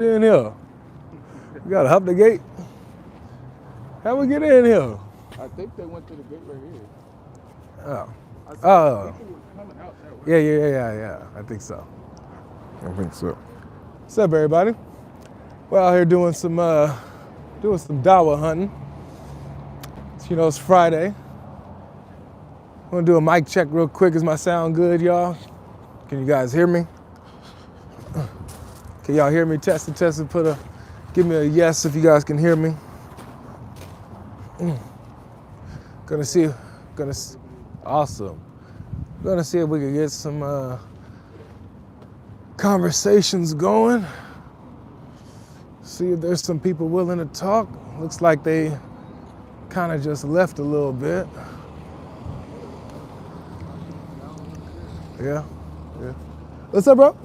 in here? We gotta hop the gate. How we get in here? I think they went to the gate right here. Oh. I said Oh. people were coming out that way. Yeah. I think so. What's up, everybody? We're out here doing some Dawa hunting. So, it's Friday. I'm gonna do a mic check real quick. Is my sound good, y'all? Can you guys hear me? Can y'all hear me? Test it. Give me a yes if you guys can hear me. Awesome. Gonna see if we can get some conversations going. See if there's some people willing to talk. Looks like they kind of just left a little bit. Yeah. What's up, bro?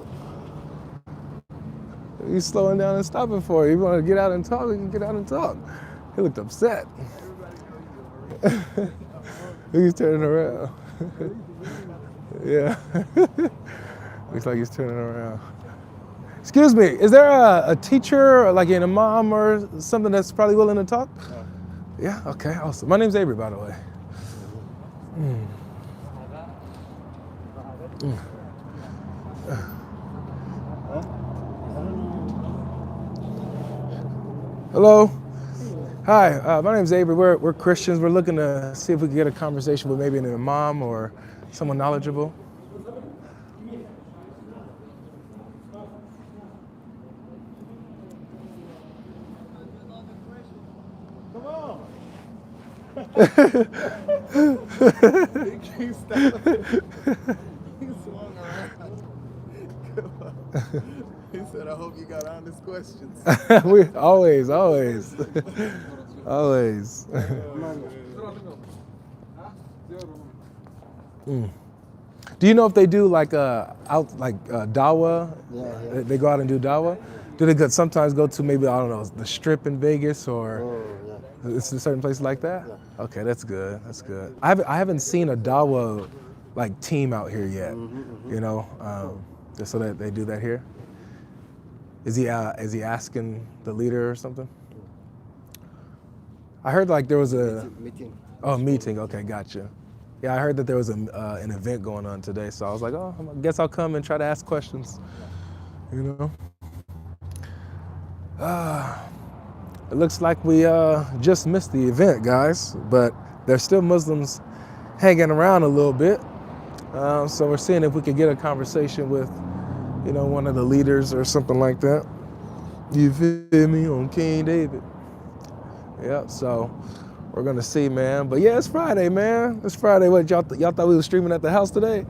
You slowing down and stopping for you. You want to get out and talk, we can get out and talk. He looked upset. He's turning around. Yeah. Looks like he's turning around. Excuse me, is there a teacher, or like an imam or something that's probably willing to talk? Yeah, okay, awesome. My name's Avery, by the way. Hello. Hi, my name's Avery. We're Christians. We're looking to see if we can get a conversation with maybe an imam or someone knowledgeable. Come on. He keeps stopping. He swung around. Come on. He said, I hope you got honest questions. We always. Do you know if they do like Dawa? Yeah. They go out and do Dawa? Do they sometimes go to maybe, I don't know, the Strip in Vegas or it's a certain place like that? Yeah. Okay, that's good. I haven't seen a Dawa like team out here yet. Just so that they do that here. Is he asking the leader or something? I heard like there was a meeting. Oh, meeting. Okay, gotcha. Yeah, I heard that there was an event going on today, so I was like, I guess I'll come and try to ask questions. It looks like we just missed the event, guys, but there's still Muslims hanging around a little bit. So we're seeing if we could get a conversation with, one of the leaders or something like that. You feel me? On King David. Yep, so we're gonna see, man. But yeah, it's Friday, man. It's Friday. What, y'all thought we were streaming at the house today?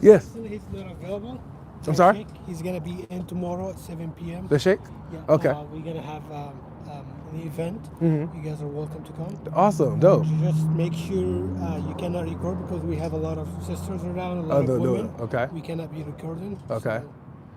Yes. He's not available. I'm sorry? Sheikh, he's gonna be in tomorrow at 7 p.m. The Sheikh? Yeah. Okay. We're gonna have an event. Mhm. You guys are welcome to come. Awesome, dope. Just make sure you cannot record because we have a lot of sisters around, a lot of women. Okay. We cannot be recording. Okay. So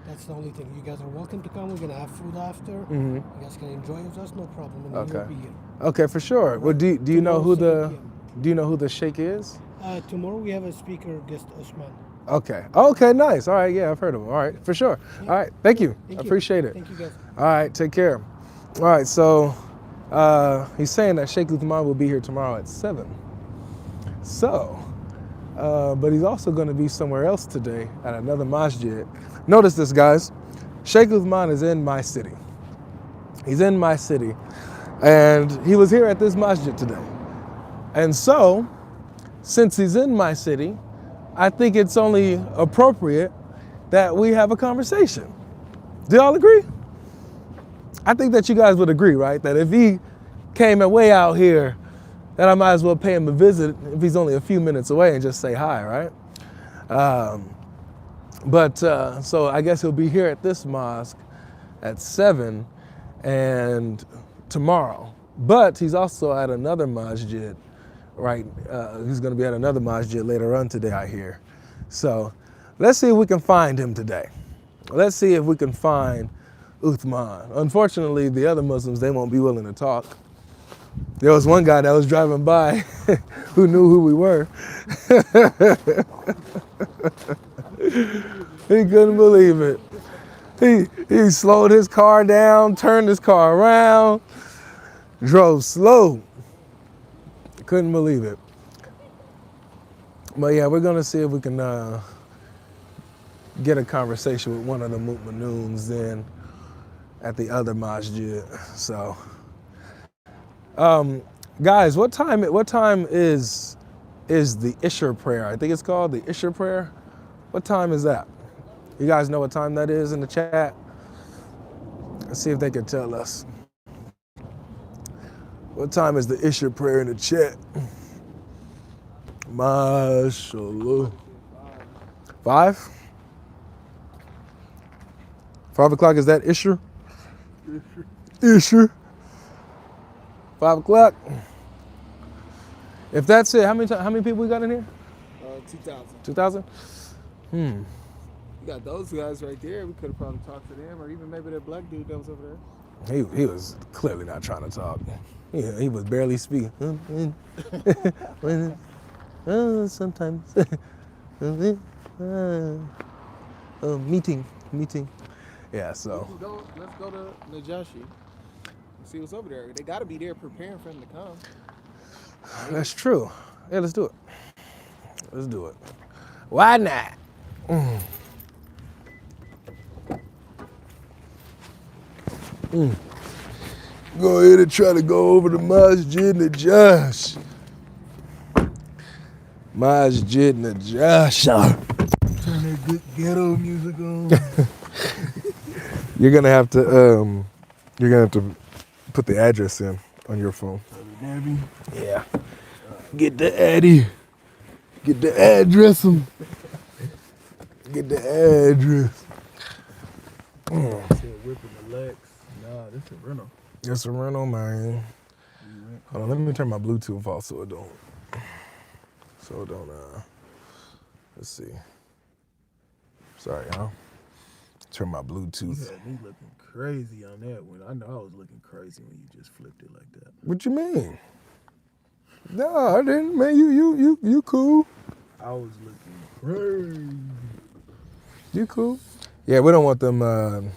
that's the only thing. You guys are welcome to come. We're gonna have food after. Mhm. You guys can enjoy with us, no problem. And Okay. you'll be here. Okay, for sure. Well, do you know who Tomorrow, 7 the Sheikh is? Tomorrow we have a speaker guest, Uthman. Okay, nice. All right, yeah, I've heard of him. All right, for sure. Yeah. All right, thank you. Thank I you. appreciate it. Thank you guys. All right, take care. All right, so he's saying that Sheikh Uthman will be here tomorrow at 7. So, but he's also going to be somewhere else today at another masjid. Notice this, guys. Sheikh Uthman is in my city. He's in my city. And he was here at this masjid today. And so, since he's in my city, I think it's only appropriate that we have a conversation. Do y'all agree? I think that you guys would agree, right? That if he came way out here, then I might as well pay him a visit if he's only a few minutes away and just say hi, right? So I guess he'll be here at this mosque at 7 and tomorrow. But he's also at another masjid, right? He's going to be at another masjid later on today, I hear. So let's see if we can find him today. Let's see if we can find Uthman. Unfortunately, the other Muslims, they won't be willing to talk. There was one guy that was driving by who knew who we were. He couldn't believe it. He slowed his car down, turned his car around, drove slow. Couldn't believe it. But yeah, we're gonna see if we can get a conversation with one of the mu'minoons then at the other masjid. So, guys, what time is the Ishr prayer? I think it's called the Ishr prayer. What time is that? You guys know what time that is in the chat? Let's see if they can tell us. What time is the Ishr prayer in the chat? MashaAllah. 5? 5 o'clock, is that Ishr? Ishr. 5 o'clock. If that's it, how many people we got in here? 2,000. 2,000? You got those guys right there. We could have probably talked to them, or even maybe that black dude that was over there. He was clearly not trying to talk. He was barely speaking. Sometimes. Meeting. Yeah, so. Let's go to Najashi. See what's over there. They got to be there preparing for him to come. That's true. Yeah, let's do it. Let's do it. Why not? Go ahead and try to go over to Masjid Najash. Masjid Najash. Turn that good ghetto music on. You're gonna have to put the address in on your phone. Debbie. Yeah. Get the Addy. Get the address. Get the address. Whipping the Lex. Nah, this is a rental. It's a rental, man. Hold on, let me turn my Bluetooth off so it don't. Let's see. Sorry, y'all. Turn my Bluetooth. You had me looking crazy on that one. I know I was looking crazy when you just flipped it like that. What you mean? No, I didn't, man. You cool. I was looking crazy. You cool. Yeah, we don't want them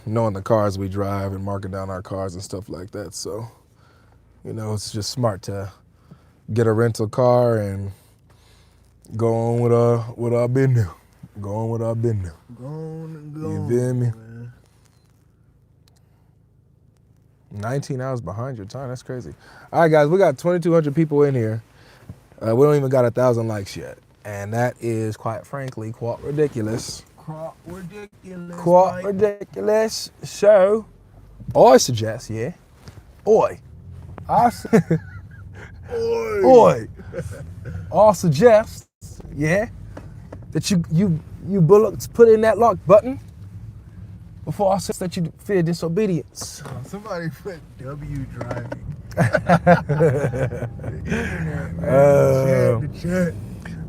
knowing the cars we drive and marking down our cars and stuff like that. So, it's just smart to get a rental car and go on with our business. Go on with our business. Go on. You feel me? Man. 19 hours behind your time. That's crazy. All right, guys, we got 2,200 people in here. We don't even got 1,000 likes yet. And that is, quite frankly, quite ridiculous. Quite ridiculous. So, I suggest, yeah. Oi. I suggest, yeah, that you bullocks put in that lock button before I suggest that you fear disobedience. Somebody put W driving.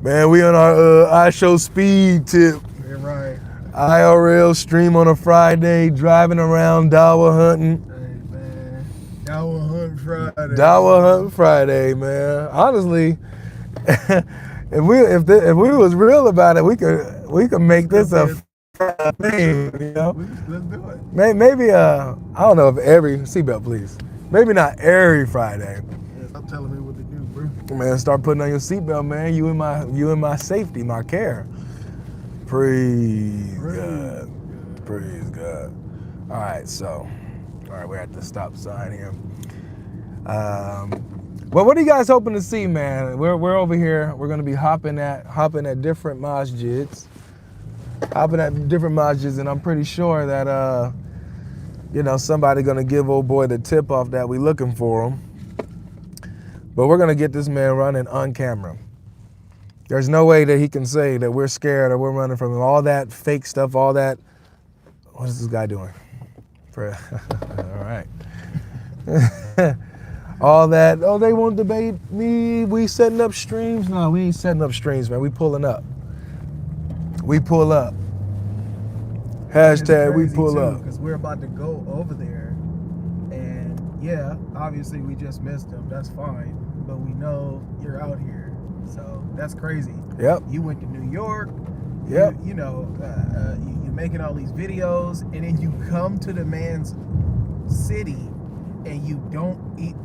Man, we on our I show speed tip. You're right. IRL stream on a Friday, driving around Dawa hunting. Hey, man. Dawa Hunt Friday. Dawa Hunt Friday, man. Honestly, if we was real about it, we could make this a thing, Let's do it. Maybe I don't know if every seatbelt, please. Maybe not every Friday. Yeah, stop telling me what to do, bro. Man, start putting on your seatbelt, man. You in my safety, my care. Praise God. Praise God. All right, we're at the stop sign here. Well, what are you guys hoping to see, man? We're over here. We're gonna be hopping at different masjids. And I'm pretty sure that somebody gonna give old boy the tip off that we looking for him. But we're gonna get this man running on camera. There's no way that he can say that we're scared or we're running from him. All that fake stuff, all that. What is this guy doing? All right. All that. Oh, they won't debate me. We setting up streams. No, we ain't setting up streams, man. We pulling up. We pull up. Hashtag we pull up. Because we're about to go over there. And yeah, obviously we just missed him. That's fine. But we know you're out here. So that's crazy. Yep. You went to New York. Yep. You're making all these videos, and then you come to the man's city, and you don't eat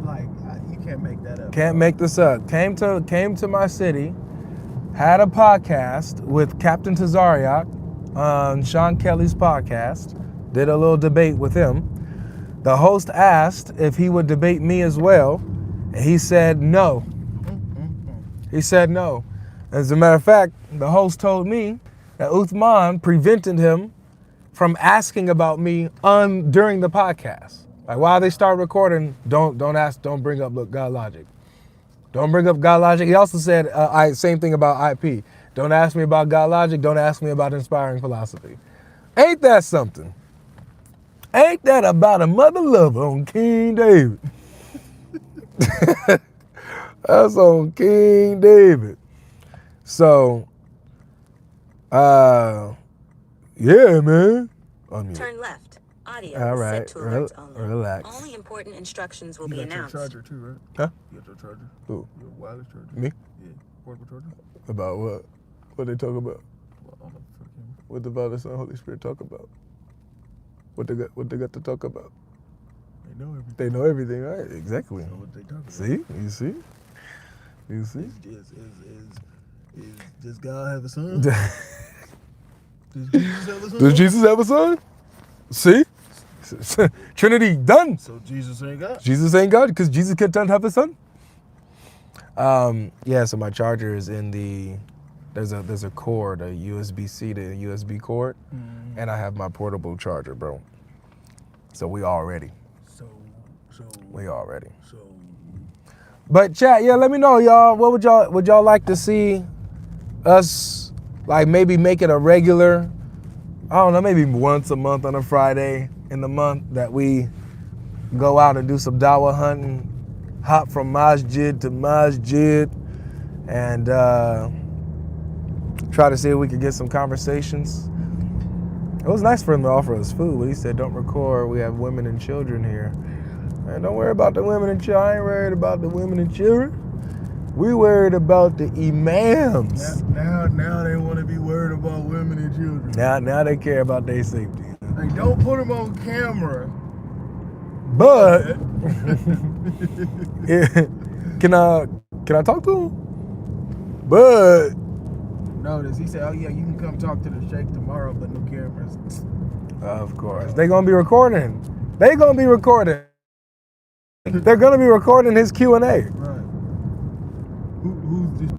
you can't make that up. Can't make this up. Came to my city, had a podcast with Captain Tazariak on Sean Kelly's podcast. Did a little debate with him. The host asked if he would debate me as well, and he said no. He said no. As a matter of fact, the host told me that Uthman prevented him from asking about me during the podcast. Like while they start recording, don't bring up GodLogic. Don't bring up GodLogic. He also said same thing about IP. Don't ask me about GodLogic. Don't ask me about inspiring philosophy. Ain't that something? Ain't that about a mother lover on King David? That's on King David. So, yeah, man. Turn left. Audio All is right, set to alerts only. relax. Only important instructions will You be got your announced. charger too, right? Huh? You got your charger? Who? Your wireless charger? Me? Yeah. Portable charger? About what? What they talk about? Well, I don't know, fucking. What the Father, Son, Holy Spirit talk about? What they got to talk about? They know everything. They know everything, right? Exactly. So what they talking about? See? You see? You see? Does God have a son? Does Jesus have a son? Does Jesus have a son? See? Trinity done. So Jesus ain't God? Jesus ain't God because Jesus can't have a son. Yeah, so my charger is in the, there's a cord, a USB-C to a USB cord, and I have my portable charger, bro. So we all ready. We all ready. But chat, yeah, let me know, y'all. What would y'all like to see us, like, maybe make it a regular, I don't know, maybe once a month on a Friday in the month that we go out and do some Dawa hunting, hop from masjid to masjid, and try to see if we could get some conversations. It was nice for him to offer us food, but he said, don't record, we have women and children here. Man, don't worry about the women and children. I ain't worried about the women and children. We worried about the imams. Now they want to be worried about women and children. Now they care about their safety. Hey, don't put them on camera. But can I talk to him? But Notice he said, "Oh yeah, you can come talk to the Sheikh tomorrow, but no cameras." of course they gonna be recording. They're gonna be recording his Q&A. Right. Who's this?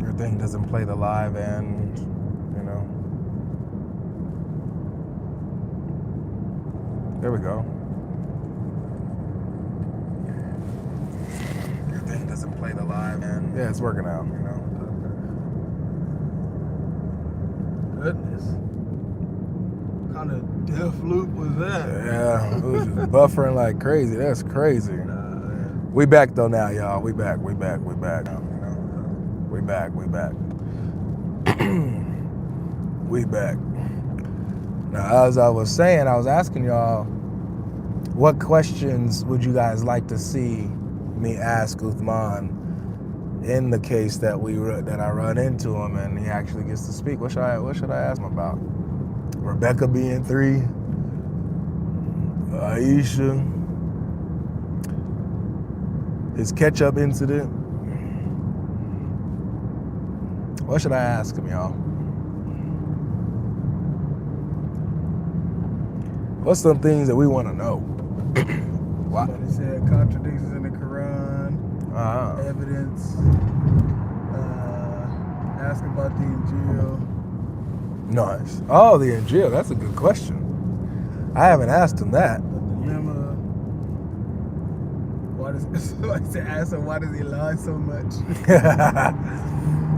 Your thing doesn't play the live and, you know. There we go. Your thing doesn't play the live and, yeah, it's working out, you know. Goodness. What kind of death loop was that? Yeah, it was just buffering like crazy. That's crazy. We back though now, y'all. We back. We back. We back. We back. We back. Now, as I was saying, I was asking y'all, what questions would you guys like to see me ask Uthman in the case that I run into him and he actually gets to speak? What should I ask him about? Rebecca being 3, Aisha, his ketchup incident. What should I ask him, y'all? What's some things that we want to know? Why? Somebody said contradictions in the Quran, evidence, ask about the Injil. Nice. Oh, the Injil. That's a good question. I haven't asked him that. The dilemma. Somebody said, ask him, why does he lie so much?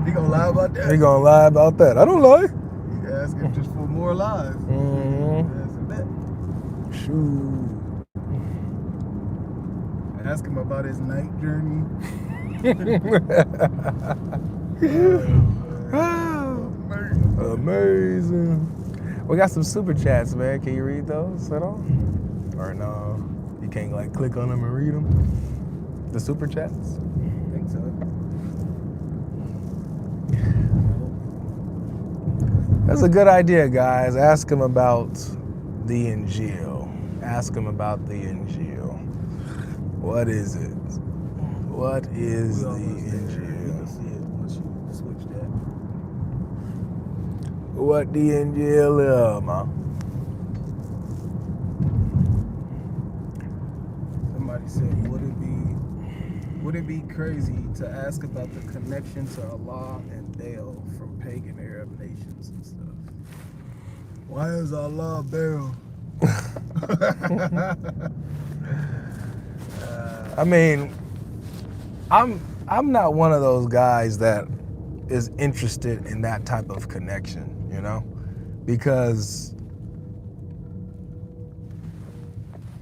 He gonna lie about that? He gonna lie about that. I don't lie. You can ask him just for more lies. Mm-hmm. Ask him that. Shoot. Ask him about his night journey. Amazing. We got some super chats, man. Can you read those at all? Or no? You can't like click on them and read them? The super chats? I think so. That's a good idea, guys. Ask him about the Injil. Ask him about the Injil. What is it? What is the You can Injil? see it once you switch that. What the Injil is, man? Somebody said, would it be crazy to ask about the connection to Allah and Baal from pagan Arab nations and stuff? Why is Allah Baal? I mean, I'm not one of those guys that is interested in that type of connection, you know? Because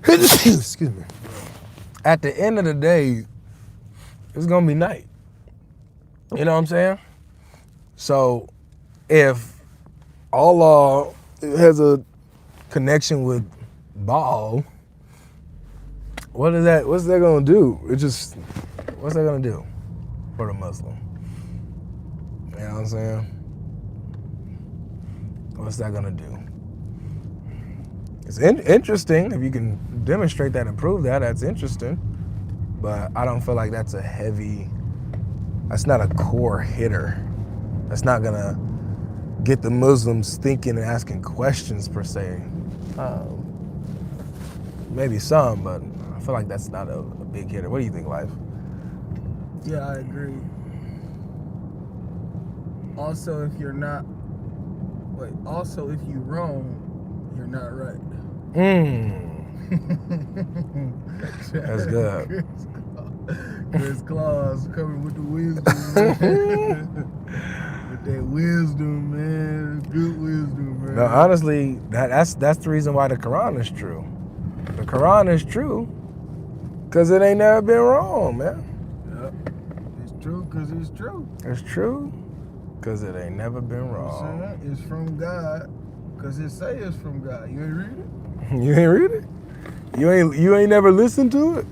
excuse me. At the end of the day, it's gonna be night. You know what I'm saying? So if Allah has a connection with Baal, what's that gonna do? What's that gonna do for the Muslim? You know what I'm saying? What's that gonna do? It's interesting if you can demonstrate that and prove that. That's interesting, but I don't feel like that's not a core hitter. That's not gonna get the Muslims thinking and asking questions per se. Maybe some, but I feel like that's not a big hitter. What do you think, Life? Yeah, I agree. Also, if you're wrong, you're not right. That's good. Chris Claus coming with the wisdom, man. With that wisdom, man. Good wisdom, man. No, honestly, that's the reason why the Quran is true. The Quran is true because it ain't never been wrong, man. Yep. It's true because it's true. It's true because it ain't never been You know what wrong. I'm saying? It's from God because it say it's from God. You ain't read it? You ain't read it? You ain't never listened to it?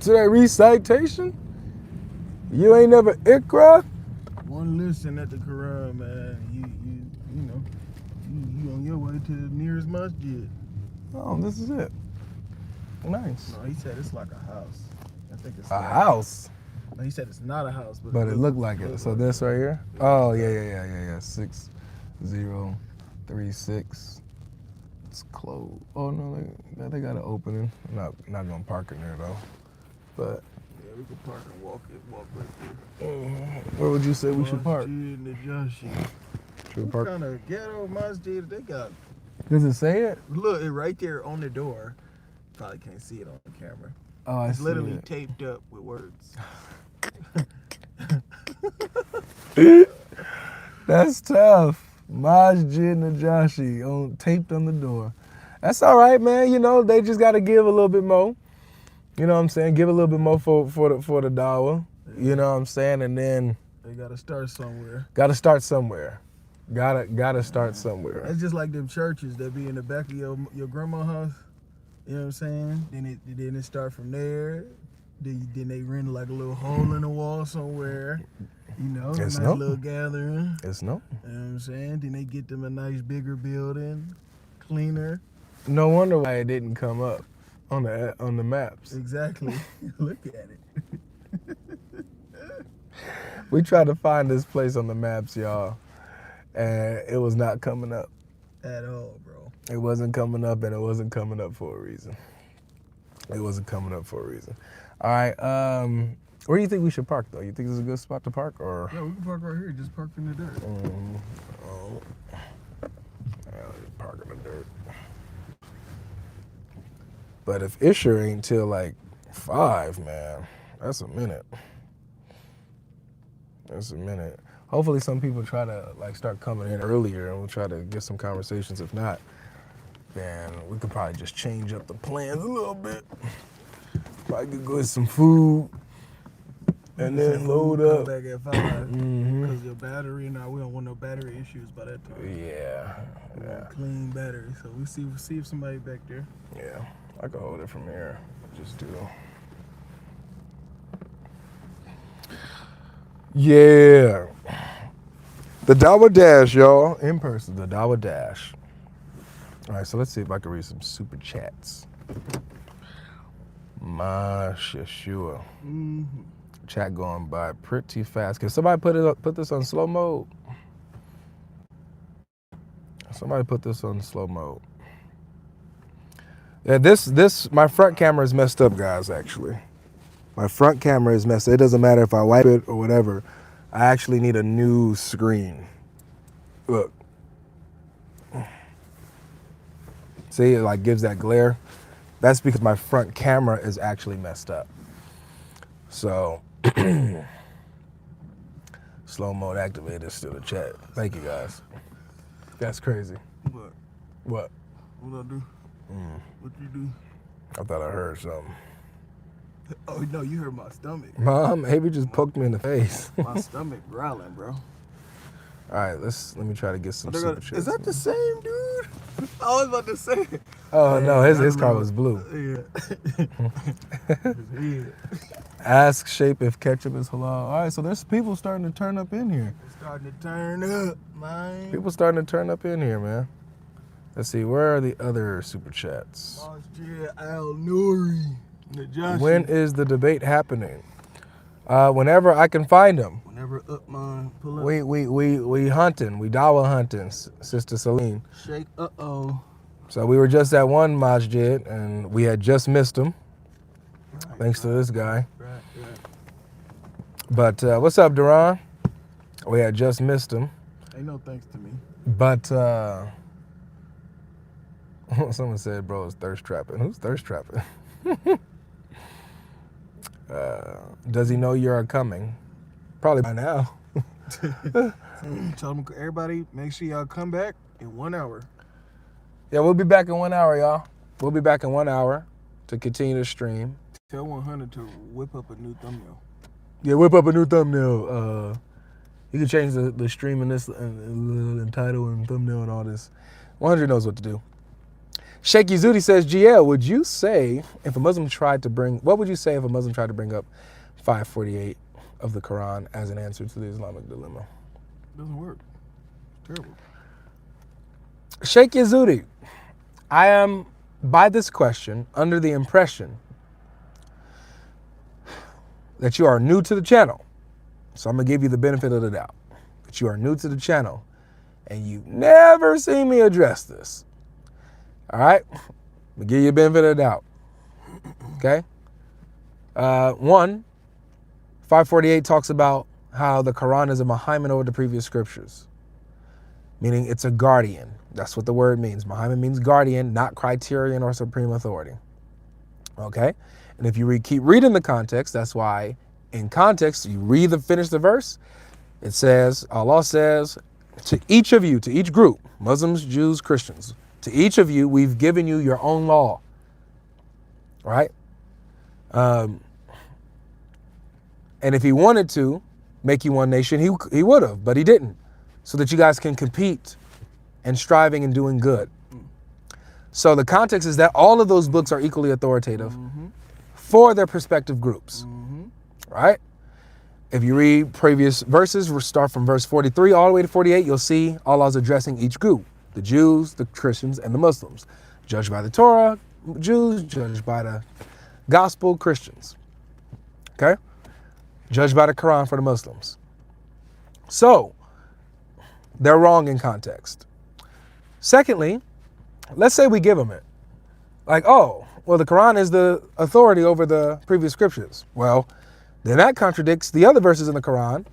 To that recitation? You ain't never Iqra? One listen at the Quran, man. You on your way to the nearest masjid. Oh, this is it. Nice. No, he said it's like a house. I think it's A like, house? No, he said it's not a house, But it looked like it. So this right here? Oh, yeah. 6036. It's closed. Oh, no, they got an opening. I'm not going to park in there, though. But yeah, we can park and walk right there. where would you say we should park? Masjid Najashi. Should we What park? kind of ghetto masjid they got? Does it say it? Look, it right there on the door. Probably can't see it on the camera. Oh, I It's see literally it. taped up with words. That's tough. Masjid Najashi taped on the door. That's all right, man. You know, they just got to give a little bit more. You know what I'm saying? Give a little bit more for the Dawa. You know what I'm saying? And then They gotta start somewhere. got to start somewhere. Gotta start somewhere. It's just like them churches that be in the back of your grandma's house. You know what I'm saying? Then it start from there. Then they rent like a little hole in the wall somewhere. You know, a It's nice no. little gathering. It's no. You know what I'm saying? Then they get them a nice bigger building, cleaner. No wonder why it didn't come up on the maps. Exactly. Look at it. We tried to find this place on the maps, y'all, and it was not coming up. At all, bro. It wasn't coming up, and it wasn't coming up for a reason. It wasn't coming up for a reason. All right, where do you think we should park, though? You think this is a good spot to park, or? Yeah, we can park right here. Just park in the dirt. Park in the dirt. But if Isher ain't till like 5, man, that's a minute. That's a minute. Hopefully some people try to like start coming in earlier and we'll try to get some conversations. If not, then we could probably just change up the plans a little bit. Probably could go get some food and then load Come up. back at 5 because your battery. Now we don't want no battery issues by that time. Yeah. We want clean battery. So we see if somebody back there. Yeah. I can hold it from here. Just do. Yeah. The Dawa Dash, y'all. In person, the Dawa Dash. All right, so let's see if I can read some super chats. Sure. Chat going by pretty fast. Can somebody put this on slow mode? Somebody put this on slow mode. Yeah, my front camera is messed up, guys, actually. My front camera is messed up. It doesn't matter if I wipe it or whatever. I actually need a new screen. Look. See, it like gives that glare. That's because my front camera is actually messed up. So, slow mode activated still to chat. Thank you, guys. That's crazy. What? What? What I do? What you do? I thought I heard something. Oh no, you heard my stomach. Mom, Avery just poked me in the face. My stomach growling, bro. All right, let me try to get some super chats. Is that the same dude? I was about to say. Oh no, his car was blue. Yeah. Ask Shape if ketchup is halal. All right, so there's people starting to turn up in here. It's starting to turn up, man. People starting to turn up in here, man. Let's see, where are the other super chats? Al Nuri. When is the debate happening? Whenever I can find them. Whenever Uthman pull up. We hunting. We Dawa hunting, Sister Celine. Sheikh, So we were just at one masjid, and we had just missed him. Thanks to this guy. Right. But what's up, Duran? We had just missed him. Ain't no thanks to me. But someone said, bro, it's thirst trapping. Who's thirst trapping? Does he know you're coming? Probably by now. Tell them, everybody, make sure y'all come back in 1 hour. Yeah, we'll be back in 1 hour, y'all. We'll be back in 1 hour to continue to stream. Tell 100 to whip up a new thumbnail. Yeah, whip up a new thumbnail. You can change the stream in this and title and thumbnail and all this. 100 knows what to do. Sheikh Yazudi says, GL, what would you say if a Muslim tried to bring up 548 of the Quran as an answer to the Islamic dilemma? Doesn't work. It's terrible. Sheikh Yazudi, I am, by this question, under the impression that you are new to the channel. So I'm going to give you the benefit of the doubt. That you are new to the channel and you've never seen me address this. All right? I'm going to give you the benefit of the doubt. Okay? 548 talks about how the Quran is a Muhammad over the previous scriptures, meaning it's a guardian. That's what the word means. Muhammad means guardian, not criterion or supreme authority. Okay? And if you keep reading the context, that's why in context, you finish the verse, it says, Allah says, to each of you, to each group, Muslims, Jews, Christians, to each of you, we've given you your own law. Right? And if he wanted to make you one nation, he would have, but he didn't. So that you guys can compete and striving and doing good. So the context is that all of those books are equally authoritative for their respective groups. Right? If you read previous verses, we'll start from verse 43 all the way to 48, you'll see Allah's addressing each group. The Jews, the Christians, and the Muslims. Judged by the Torah, Jews. Judged by the Gospel, Christians. Okay? Judged by the Quran for the Muslims. So, they're wrong in context. Secondly, let's say we give them it. Like, oh, well, the Quran is the authority over the previous scriptures. Well, then that contradicts the other verses in the Quran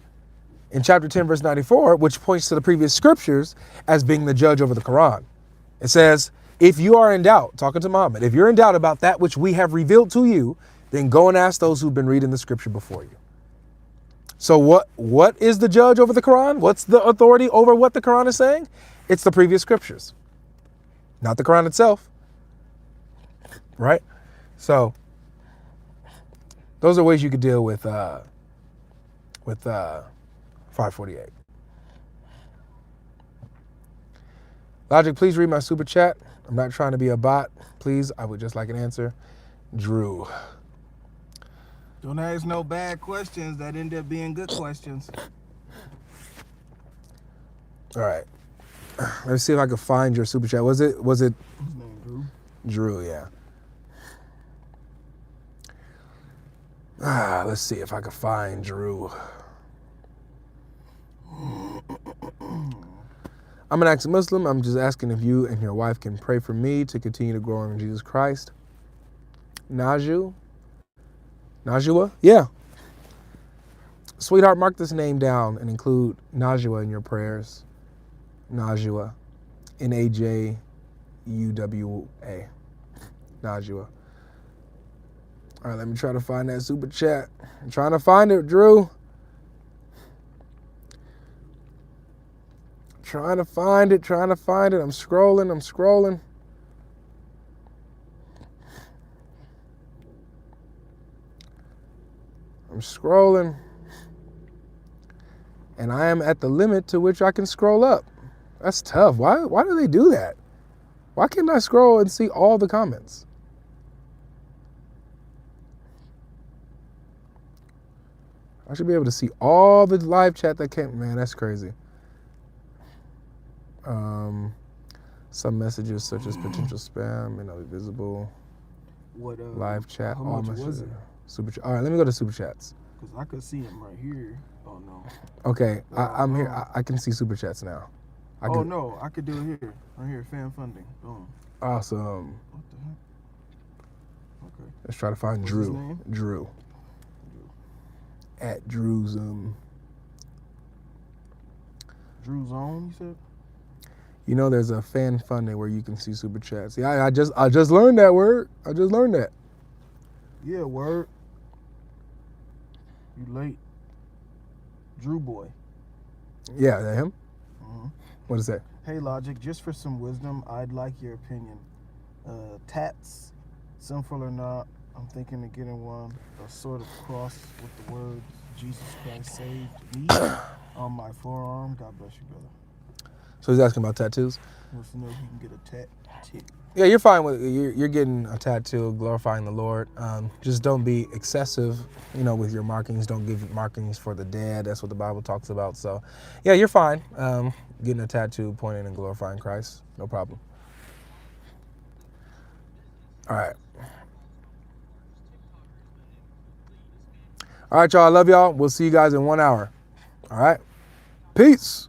in chapter 10, verse 94, which points to the previous scriptures as being the judge over the Quran. It says, if you are in doubt, talking to Muhammad, if you're in doubt about that which we have revealed to you, then go and ask those who've been reading the scripture before you. So what is the judge over the Quran? What's the authority over what the Quran is saying? It's the previous scriptures, not the Quran itself. Right? So those are ways you could deal with 548. Logic, please read my super chat. I'm not trying to be a bot. Please, I would just like an answer. Drew. Don't ask no bad questions that end up being good questions. All right. Let's see if I can find your super chat. Was it His name Drew. Drew? Yeah. Let's see if I can find Drew. I'm an ex-Muslim. I'm just asking if you and your wife can pray for me to continue to grow in Jesus Christ. Najua? Yeah. Sweetheart, mark this name down and include Najua in your prayers. Najua. Najuwa. Najua. All right, let me try to find that super chat. I'm trying to find it, Drew. Trying to find it. I'm scrolling. And I am at the limit to which I can scroll up. That's tough. Why do they do that? Why can't I scroll and see all the comments? I should be able to see all the live chat that came. Man, that's crazy. Some messages such as potential spam may not be visible. What? Live chat. How All much messages. was it? Super chat. All right, let me go to super chats. Because I could see him right here. Oh no. Okay, I'm here. I can see super chats now. No, I could do it here. Right here, fan funding. Boom. Awesome. What the heck? Okay. Let's try to find What's Drew. his name? Drew. At Drew's Drew Zone, you said? You know, there's a fan funding where you can see super chats. Yeah, I just learned that word. I just learned that. Yeah, word. You late. Drew Boy. Yeah, that him? Mm-hmm. What is that? Hey, Logic, just for some wisdom, I'd like your opinion. Tats, sinful or not, I'm thinking of getting one, a sort of cross with the words, Jesus Christ saved me on my forearm. God bless you, brother. So he's asking about tattoos? He wants to know if you can get a tattoo. Yeah, you're fine with you're getting a tattoo, glorifying the Lord. Just don't be excessive, with your markings. Don't give markings for the dead. That's what the Bible talks about. So, yeah, you're fine. Getting a tattoo, pointing and glorifying Christ, no problem. All right. All right, y'all. I love y'all. We'll see you guys in 1 hour. All right. Peace.